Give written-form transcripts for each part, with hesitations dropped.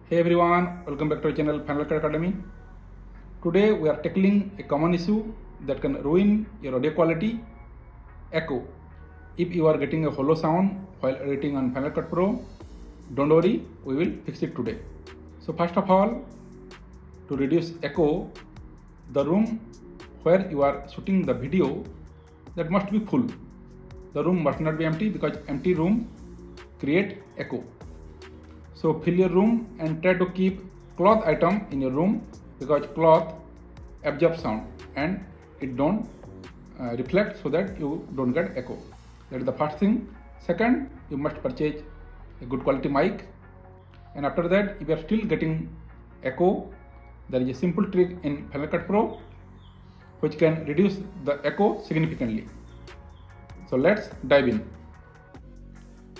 Hey everyone, welcome back to our channel Final Cut Academy. Today we are tackling a common issue that can ruin your audio quality, echo. If you are getting a hollow sound while editing on Final Cut Pro, don't worry, we will fix it today. So first of all, to reduce echo, the room where you are shooting the video, that must be full. The room must not be empty because empty room create echo. So fill your room and try to keep cloth item in your room because cloth absorbs sound and it don't reflect so that you don't get echo. That is the first thing. Second, you must purchase a good quality mic, and after that, if you are still getting echo, there is a simple trick in Final Cut Pro which can reduce the echo significantly. So let's dive in.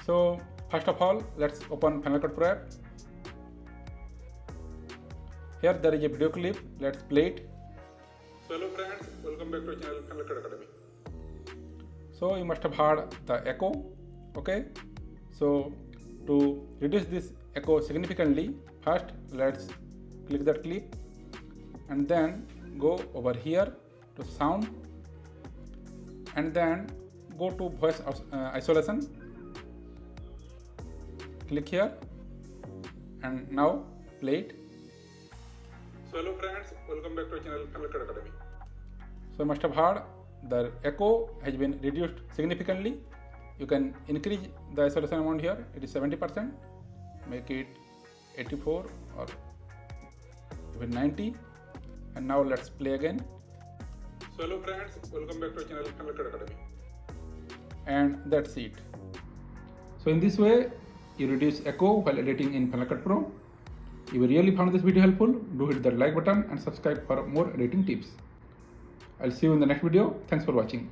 So first of all, let's open Final Cut Pro app. Here there is a video clip. Let's play it. So hello friends, welcome back to our channel Final Cut Academy. So you must have heard the echo. Okay. So to reduce this echo significantly, first let's click that clip and then go over here to sound and then go to voice isolation. Click here and now play it. So hello friends, welcome back to our channel Final Cut Academy. So you must have heard the echo has been reduced significantly. You can increase the isolation amount here. It is 70%. Make it 84 or even 90. And now let's play again. So hello friends, welcome back to our channel Final Cut Academy. And that's it. So in this way, you reduce echo while editing in Final Cut Pro. If you really found this video helpful, do hit the like button and subscribe for more editing tips. I'll see you in the next video. Thanks for watching.